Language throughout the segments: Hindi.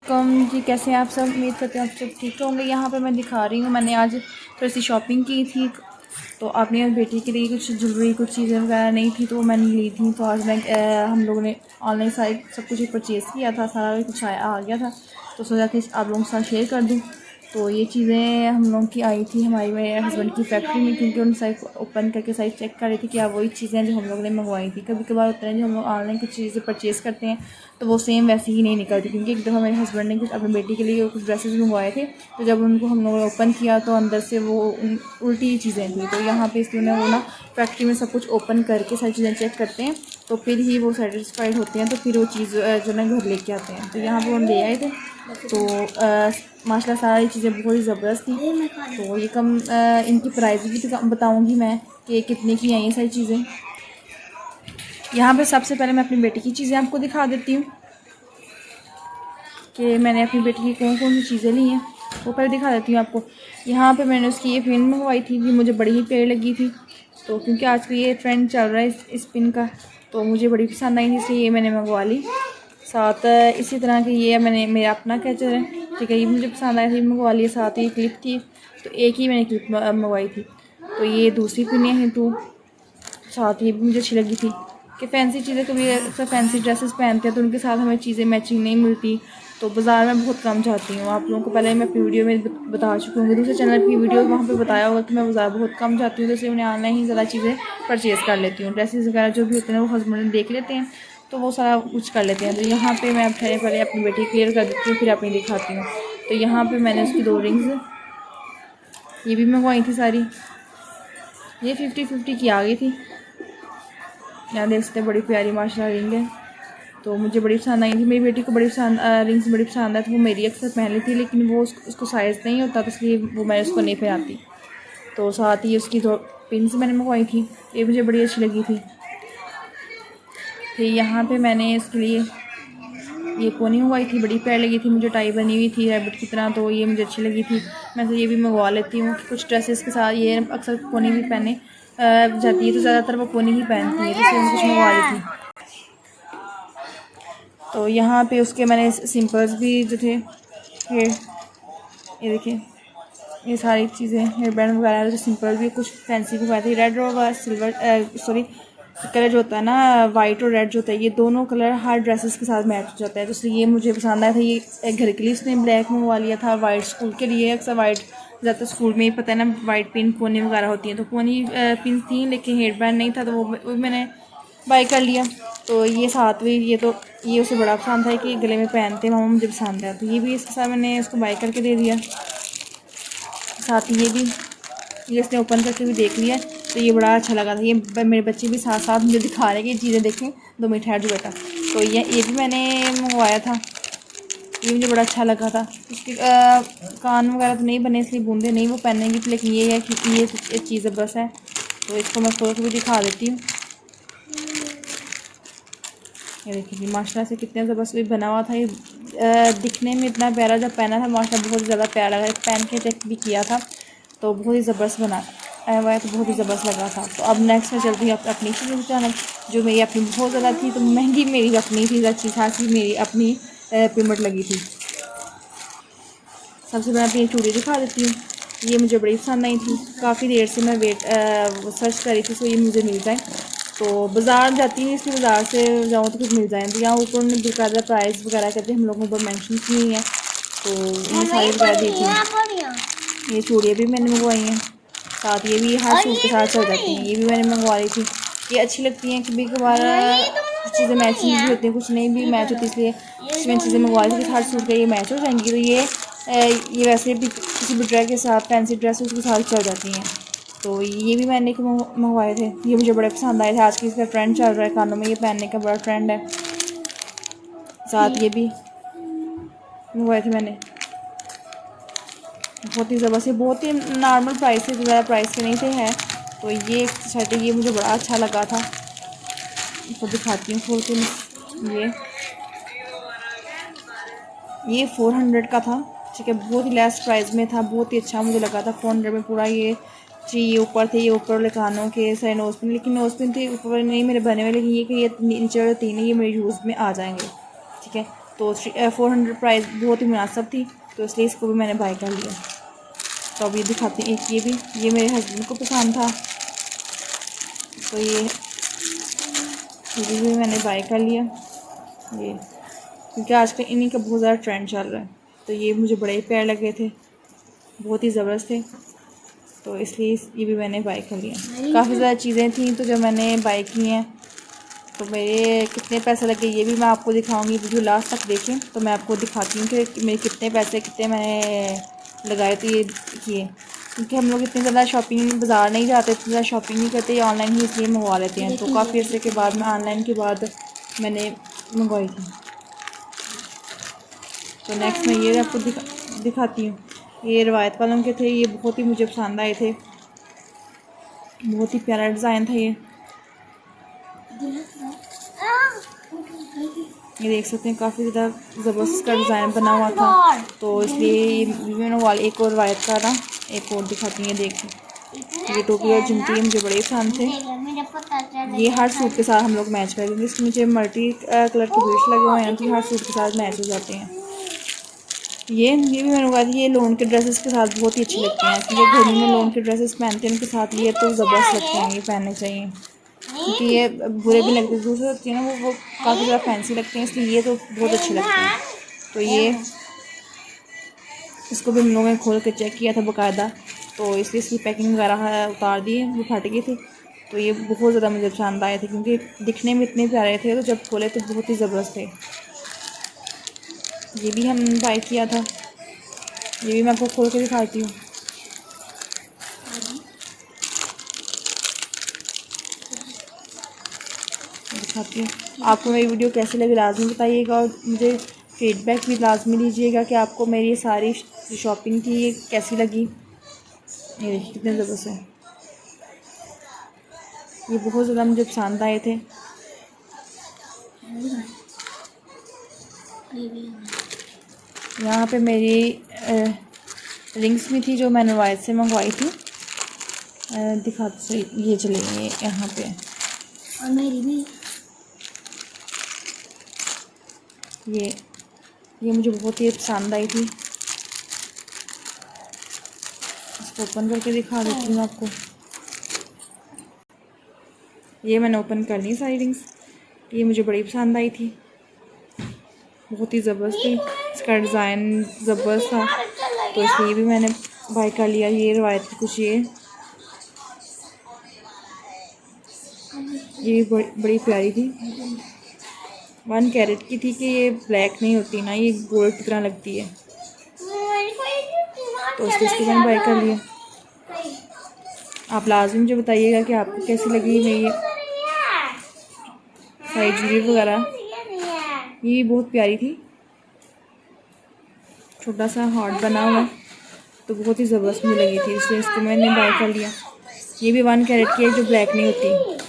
कम जी, कैसे हैं आप सब? उम्मीद करते हैं आप सब ठीक होंगे। यहाँ पे मैं दिखा रही हूँ, मैंने आज थोड़ी सी शॉपिंग की थी, तो अपनी बेटी के लिए कुछ ज्वेलरी, कुछ चीज़ें वगैरह नहीं थी तो वो मैंने ली थी। तो आज मैं हम लोगों ने ऑनलाइन साइट सब कुछ परचेज़ किया था, सारा कुछ आ गया था, तो सोचा कि आप लोगों के साथ शेयर कर दूँ। तो ये चीज़ें हम लोगों की आई थी हमारी मेरे हस्बैंड की फैक्ट्री में, क्योंकि उन साइट ओपन करके साइट चेक कर रही थी कि आप वही चीज़ें जो हम लोगों ने मंगवाई थी। कभी कभार होता है जो हम लोग ऑनलाइन कुछ चीज़ें परचेज़ करते हैं तो वो सेम वैसे ही नहीं निकलती, क्योंकि एक दफ़ा मेरे हस्बैंड ने कुछ अपनी बेटी के लिए कुछ ड्रेसेस मंगवाए थे, तो जब उनको हम लोगों ने ओपन किया तो अंदर से वो उल्टी चीज़ें थी। तो यहाँ पे इसलिए वो ना फैक्ट्री में सब कुछ ओपन करके सारी चीज़ें चेक करते हैं, तो फिर ही वो सेटिस्फाइड होते हैं, तो फिर वो चीज़ जो ना घर लेके आते हैं। तो यहाँ पर वो ले आए थे, तो माशाल्लाह सारी चीज़ें बहुत ही ज़बरदस्त थी। तो ये कम इनकी प्राइस भी बताऊँगी मैं कि कितने की आई ये सारी चीज़ें। यहाँ पे सबसे पहले मैं अपनी बेटी की चीज़ें आपको दिखा देती हूँ कि मैंने अपनी बेटी की कौन कौन सी चीज़ें ली हैं, वो पहले दिखा देती हूँ आपको। यहाँ पे मैंने उसकी ये पिन मंगवाई थी, ये मुझे बड़ी ही प्यारी लगी थी, तो क्योंकि आजकल ये ट्रेंड चल रहा है इस पिन का, तो मुझे बड़ी पसंद आई, इसलिए ये मैंने मंगवा ली। साथ इसी तरह की ये मैंने मेरा अपना कैचर है, ठीक है, ये मुझे पसंद आई थी, मंगवा लिया। साथ ही क्लिप थी, तो एक ही मैंने क्लिप मंगवाई थी। तो ये दूसरी पिनें हैं 2, साथ ये भी मुझे अच्छी लगी थी कि फैंसी चीज़ें, कभी अक्सर फैंसी ड्रेसेस पहनते हैं तो उनके साथ हमें चीज़ें मैचिंग नहीं मिलती, तो बाज़ार में बहुत कम जाती हूँ। आप लोगों को पहले मैं अपनी वीडियो में बता चुकी हूँ, दूसरे चैनल की वीडियो वहाँ पे बताया होगा कि मैं बाज़ार बहुत कम जाती हूँ, तो इसलिए उन्हें ऑनलाइन ही ज़्यादा चीज़ें परचेज़ कर लेती हूँ। ड्रेसेस वगैरह जो भी होते हैं वो हस्बैंड देख लेते हैं, तो वो सारा कुछ कर लेते हैं। तो यहाँ पर मैं ठहरे पहले अपनी बेटी क्लियर कर देती हूँ, फिर अपनी दिखाती हूँ। तो यहाँ पर मैंने उसकी 2 रिंग्स ये भी मंगवाई थी सारी, ये 50-50 की आ गई थी। यहाँ देख सकते हैं बड़ी प्यारी माशाल्लाह रिंग है, तो मुझे बड़ी पसंद आई थी। मेरी बेटी को बड़ी पसंद रिंग्स बड़ी पसंद है, तो वो मेरी अक्सर पहन ली थी, लेकिन वो उसको साइज़ नहीं होता, तो इसलिए वो मैं उसको नहीं पहनाती। तो साथ ही उसकी 2 पिन्स मैंने मंगवाई थी, ये मुझे बड़ी अच्छी लगी थी। फिर यहाँ पे मैंने इसके लिए ये पोनी मंगवाई थी, बड़ी प्यारी लगी थी मुझे, टाई बनी हुई थी रैबिट की तरह, तो ये मुझे अच्छी लगी थी। मैं तो ये भी मंगवा लेती हूँ कि कुछ ड्रेसेस के साथ ये अक्सर पोनी भी पहने जाती है, तो ज़्यादातर वो पोनी ही पहनती है, तो इसलिए मैं कुछ मंगवा ली थी। तो यहाँ पे उसके मैंने सिंपल्स भी जो थे हेयर, ये देखिए ये सारी चीज़ें हेयर बैंड वगैरह जो सिंपल भी, कुछ फैंसी भी पाई थी। रेड और सिल्वर सॉरी कलर जो होता है ना, वाइट और रेड जो होता है, ये दोनों कलर हर ड्रेसेस के साथ मैच हो जाता है, तो इसलिए ये मुझे पसंद आया था। ये एक घर के लिए उसने ब्लैक मंगवा लिया था, वाइट स्कूल के लिए, अक्सर वाइट ज़्यादातर स्कूल में ही पता है ना वाइट पिन पोनी वगैरह होती हैं, तो पोनी पिन थी लेकिन हेयर बैंड नहीं था, तो वो मैंने बाई कर लिया। तो ये साथ में ये उसे बड़ा पसंद था कि गले में पहनते मामा मुझे पसंद है, तो ये भी इसके साथ मैंने उसको बाई करके दे दिया। साथ ही ये इसने ओपन करके भी देख लिया, तो ये बड़ा अच्छा लगा था। ये मेरे बच्चे भी साथ साथ मुझे दिखा रहे हैं कि चीज़ें देखें, 2 मिनट ठहर जो बेटा। तो ये भी मैंने मंगवाया था, ये मुझे बड़ा अच्छा लगा था। उसके कान वगैरह तो नहीं बने, इसलिए बूंदे नहीं वो पहनेंगी, लेकिन ये है कि ये चीज़ बस है, तो इसको मैं खोल के भी दिखा देती हूँ। ये देखिए माशाल्लाह से कितने ज़बरदस्त भी बना हुआ था। ये दिखने में इतना प्यारा, जब पहना था माशाल्लाह बहुत ज़्यादा प्यारा लगा। पहन के चेक भी किया था, तो बहुत ही ज़बरदस्त बना आया हुआ है, तो बहुत ही ज़बरदस्त लगा था। तो अब नेक्स्ट में चलती है अपनी चीज़ चैनल, जो मेरी अपनी बहुत ज़्यादा थी, तो महंगी मेरी अपनी थी, अच्छी खासी मेरी अपनी पेमेंट लगी थी। सबसे पहले अपनी चूड़ी दिखा देती हूँ, ये मुझे बड़ी पसंद आई थी। काफ़ी देर से मैं सर्च करी थी, तो ये मुझे मिल जाए, तो बाज़ार जाती हूँ, इसलिए बाज़ार से जाऊँ तो कुछ मिल जाए। तो यहाँ ऊपर उन्होंने बेकायदा प्राइस वगैरह कहते हैं हम लोगों को मेंशन की हुई हैं, तो ये सारी वगैरह दी थी। ये चूड़ियाँ भी मैंने मंगवाई हैं, साथ ये भी हर सूट के साथ चल जाती हैं, ये भी मैंने मंगवा ली थी। ये अच्छी लगती हैं, कभी कभार कुछ चीज़ें मैचिंग भी होती हैं, कुछ नहीं भी मैच होती, इसलिए कुछ मैंने चीज़ें मंगवा ली थी हर सूट का ये मैच हो जाएंगी। तो ये वैसे भी किसी भी ड्रेस के साथ, फैंसी ड्रेस उसके साथ चल जाती हैं। तो ये भी मैंने मंगवाए थे, ये मुझे बड़े पसंद आए थे। आज की इसका ट्रेंड चल रहा है, कानों में ये पहनने का बड़ा ट्रेंड है। साथ ये भी मंगवाए थे मैंने, बहुत ही ज़बरदस्त, बहुत ही नॉर्मल प्राइस थे, ज़्यादा प्राइस के नहीं थे हैं। तो ये शर्ट ये मुझे बड़ा अच्छा लगा था, इसको दिखाती हूँ खोल के। ये 400 का था, ठीक है, बहुत ही लेस प्राइस में था, बहुत ही अच्छा मुझे लगा था। 400 में पूरा ये चाहिए ऊपर थे, ये ऊपर वाले कानों के सारे नोज पिन, लेकिन नोज पिन थे ऊपर वाले नहीं मेरे बने हुए, लेकिन ये कि ये नीचे वाले 3 ये मेरे यूज़ में आ जाएंगे, ठीक है। तो 400 प्राइस बहुत ही मुनासिब थी, तो इसलिए इसको भी मैंने बाय कर लिया। तो अब ये दिखाती हूँ, एक ये मेरे हस्बैंड को पसंद था, तो ये भी मैंने बाय कर लिया ये, क्योंकि आजकल इन्हीं का बहुत ज़्यादा ट्रेंड चल रहा है। तो ये मुझे बड़े प्यारे लगे थे, बहुत ही ज़बरदस्त थे, तो इसलिए ये भी मैंने बाय कर लिया। काफ़ी ज़्यादा चीज़ें थी तो जब मैंने बाय की हैं तो मेरे कितने पैसे लगे ये भी मैं आपको दिखाऊंगी, वीडियो लास्ट तक देखें तो मैं आपको दिखाती हूँ कि मेरे कितने पैसे मैंने लगाए थे ये किए। क्योंकि हम लोग इतनी ज़्यादा शॉपिंग बाज़ार नहीं जाते, इतनी ज़्यादा शॉपिंग नहीं करते, ऑनलाइन ही इसलिए मंगवा लेते हैं। तो काफ़ी अर्से के बाद मैं ऑनलाइन के बाद मैंने मंगवाई थी। तो नेक्स्ट मैं ये आपको दिखाती हूँ। ये रवायत वालों के थे, ये बहुत ही मुझे पसंद आए थे, बहुत ही प्यारा डिज़ाइन था ये देख सकते हैं, काफ़ी ज़्यादा ज़बरदस्त का डिज़ाइन बना हुआ था। तो इसलिए मैंने वाल एक और रवायत का ना एक और दिखाती हैं। देखिए ये टोपी और झुमके मुझे बड़े पसंद थे। ये हर सूट के साथ हम लोग मैच करेंगे, इसमें मुझे मल्टी कलर के ब्रश लगे हुए हैं तो हर सूट के साथ मैच हो जाते हैं। ये भी मैंने कहा ये लोन के ड्रेसेस के साथ बहुत ही अच्छी लगती हैं, क्योंकि घरों में लोन के ड्रेसेस पहनते हैं उनके साथ ये तो ज़बरदस्त लगते हैं, ये पहनने चाहिए, क्योंकि ये बुरे भी लगते हैं। दूसरे होती है ना वो काफ़ी ज़्यादा फैंसी लगते हैं, इसलिए ये तो बहुत अच्छे लगते हैं। तो ये इसको भी हम लोगों ने खोल के चेक किया था बाकायदा, तो इसलिए इसकी पैकिंग वगैरह उतार दी, वो फट गई थी। तो ये बहुत ज़्यादा मुझे पसंद आए थे, क्योंकि दिखने में इतने प्यारे थे, तो जब खोले तो बहुत ही ज़बरदस्त थे। ये भी हम बाय किया था, ये भी मैं आपको खोल के दिखाती हूँ। दिखाती हूँ आपको मेरी वीडियो कैसी लगी लाजमी बताइएगा, और मुझे फीडबैक भी लाजमी दीजिएगा कि आपको मेरी सारी शॉपिंग थी ये कैसी लगी। ये देखिए कितने ज़बरदस्त है, ये बहुत ज़्यादा मुझे पसंद आए थे। यहाँ पे मेरी रिंग्स भी थी जो मैंने वाइट से मंगवाई थी, दिखाते ये चलेंगे यहाँ पे, और मेरी भी ये मुझे बहुत ही पसंद आई थी। इसको ओपन करके दिखा देती हूँ आपको। ये मैंने ओपन कर ली सारी रिंग्स, ये मुझे बड़ी पसंद आई थी, बहुत ही ज़बरदस्त थी, इसका डिज़ाइन ज़बरदस्त था, तो इसलिए ये भी मैंने बाय कर लिया। ये रवायत की कुछ ये बड़ी प्यारी थी, 1 कैरेट की थी, कि ये ब्लैक नहीं होती ना, ये गोल्ड की तरह लगती है, तो इसको मैंने बाय कर लिया। आप लाजमी मुझे बताइएगा कि आपको कैसी लगी मेरी सारी ज्वेलरी वगैरह। ये बहुत प्यारी थी, छोटा सा हार्ट बना हुआ, तो बहुत ही ज़बरदस्त मुझे लगी थी, इसलिए इसको मैंने बाय कर लिया। ये भी 1 कैरेट की है, जो ब्लैक नहीं होती।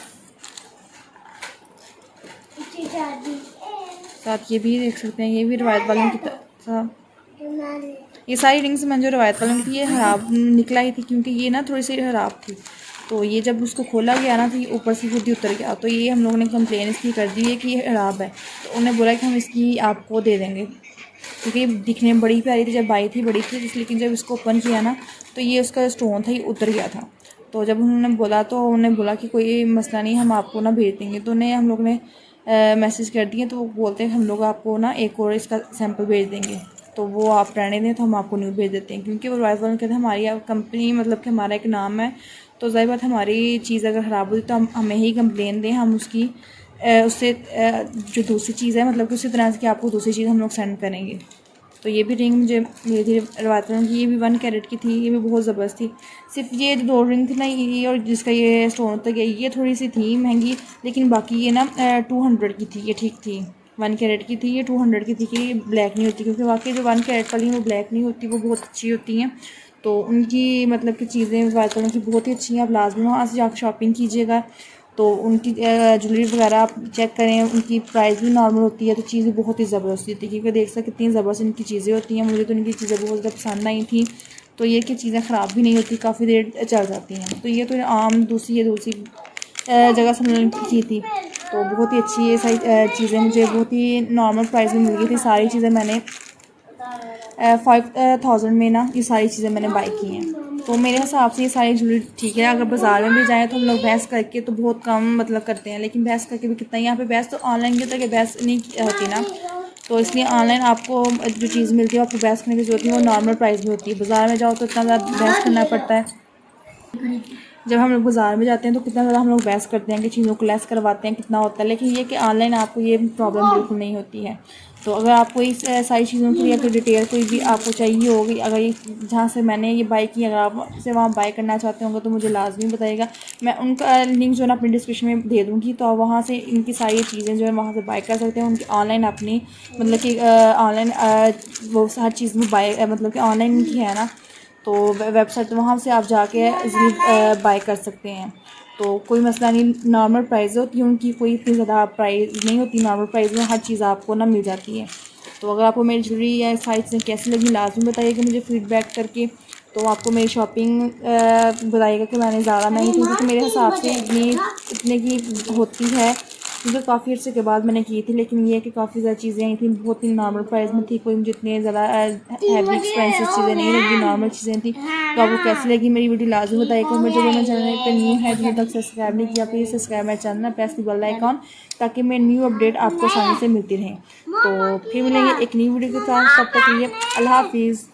साथ ये भी देख सकते हैं, ये भी रवायत वालों की तरह। ये सारी रिंग्स मैंने जो रवायत वालों की थी ये ख़राब निकला ही थी, क्योंकि ये ना थोड़ी सी ख़राब थी, तो ये जब उसको खोला गया ना तो ये ऊपर से खुद ही उतर गया। तो ये हम लोगों ने कंप्लेन इसकी कर दी है कि ये ख़राब है, तो उन्होंने बोला कि हम इसकी आपको दे देंगे, क्योंकि दिखने में बड़ी प्यारी थी, जब आई थी बड़ी थी, लेकिन जब इसको ओपन किया ना तो ये उसका स्टोन था ये उतर गया था। तो जब उन्होंने बोला तो उन्होंने बोला कि कोई मसला नहीं, हम आपको ना भेज देंगे। तो उन्हें हम लोग ने मैसेज कर दिए, तो वो बोलते हैं हम लोग आपको ना एक और इसका सैंपल भेज देंगे, तो वो आप रहने दें, तो हम आपको न्यू भेज देते हैं। क्योंकि वो रवायत वालों कहते हैं हमारी कंपनी मतलब कि हमारा एक नाम है, तो ज़ाहिर बात हमारी चीज़ अगर ख़राब होती तो हम हमें ही कंप्लेन दें, हम उसकी उससे जो दूसरी चीज़ है मतलब कि उसी तरह से कि आपको दूसरी चीज़ हम लोग सेंड करेंगे। तो ये भी रिंग मुझे धीरे धीरे रवायत वालों की, ये भी 1 कैरेट की थी, ये भी बहुत ज़बरदस्त थी। सिर्फ ये 2 रिंग थी ना, ये और जिसका ये स्टोन तक गया, ये थोड़ी सी थी महंगी, लेकिन बाकी ये ना 200 की थी, ये ठीक थी। 1 कैरेट की थी, ये 200 की थी, कि ये ब्लैक नहीं होती, क्योंकि वाकई जो 1 कैरेट वाली हैं वो ब्लैक नहीं होती, वो बहुत अच्छी होती हैं। तो उनकी मतलब कि चीज़ें रवायत वालों की बहुत ही अच्छी हैं, आप लाजमी वहाँ से जाकर शॉपिंग कीजिएगा। तो उनकी ज्वेलरी वगैरह आप चेक करें, उनकी प्राइस भी नॉर्मल होती है, तो चीज़ें बहुत ही ज़बरदस्त होती है, क्योंकि देख सकते कितनी ज़बरदस्त इनकी चीज़ें होती हैं। मुझे तो इनकी चीज़ें बहुत ज़्यादा पसंद आई थी, तो ये कि चीज़ें ख़राब भी नहीं होती, काफ़ी देर चल जाती हैं। तो ये तो आम दूसरी जगह से हमने की थी, तो बहुत ही अच्छी ये सारी चीज़ें मुझे बहुत ही नॉर्मल प्राइस में मिल गई थी। सारी चीज़ें मैंने 5000 में ना ये सारी चीज़ें मैंने बाई की हैं। तो मेरे हिसाब से ये सारी ज्वेलरी ठीक है। अगर बाज़ार में भी जाएँ तो हम लोग बहस करके तो बहुत कम मतलब करते हैं, लेकिन बहस करके भी कितना, यहाँ पे बहस तो ऑनलाइन की तरह बहस नहीं होती ना, तो इसलिए ऑनलाइन आपको जो चीज़ मिलती है आपको बहस करने की ज़रूरत नहीं, वो नॉर्मल प्राइस में होती है। बाज़ार में जाओ तो इतना ज़्यादा बहस करना पड़ता है। जब हम लोग बाज़ार में जाते हैं तो कितना ज़्यादा हम लोग बहस करते हैं कि चीज़ों को लेस करवाते हैं कितना होता है, लेकिन ये कि ऑनलाइन आपको ये प्रॉब्लम बिल्कुल नहीं होती है। तो अगर आपको इस सारी चीज़ों की अगर डिटेल कोई भी आपको चाहिए होगी, अगर ये जहाँ से मैंने ये बाई की, अगर आप से वहाँ बाई करना चाहते होंगे तो मुझे लाजमी बताइएगा। मैं उनका लिंक जो है ना अपनी डिस्क्रिप्शन में दे दूँगी, तो आप वहाँ से इनकी सारी चीज़ें जो है वहाँ से बाई कर सकते हैं। उनकी ऑनलाइन अपनी मतलब कि ऑनलाइन वो हर चीज़ में बाई मतलब कि ऑनलाइन इनकी है ना, तो वेबसाइट वहाँ से आप जाके इजीली बाय कर सकते हैं। तो कोई मसला नहीं, नॉर्मल प्राइस होती है उनकी, कोई इतनी ज़्यादा प्राइस नहीं होती। नॉर्मल प्राइस में हर चीज़ आपको ना मिल जाती है। तो अगर आपको मेरी ज्वेलरी या सारी चीज़ें कैसी लगी लाजमी बताइएगा मुझे फीडबैक करके। तो आपको मेरी शॉपिंग बताइएगा कि मैंने ज़्यादा महंगी थी, क्योंकि मेरे हिसाब से इतने की होती है, क्योंकि काफ़ी अर्से के बाद मैंने की थी। लेकिन ये कि काफ़ी ज़्यादा चीज़ें आई थी, बहुत ही नॉर्मल प्राइस में थी, कोई मुझे इतने ज़्यादा हैवी एक्सपेंसिव चीज़ें नहीं लगी, नॉर्मल चीज़ें थी। तो आपको कैसी लगी मेरी वीडियो लाजमी बताइएगा। मैं जो मेरे चैनल पर न्यू है, जो तक सब्सक्राइब नहीं किया, प्लीज़ सब्सक्राइब मेरा channel, press the bell icon, ताकि मेरी न्यू अपडेट आपको आसानी से मिलती रहे। तो फिर मिलेंगे एक न्यू वीडियो के साथ, तब तक के लिए अल्लाह हाफिज़।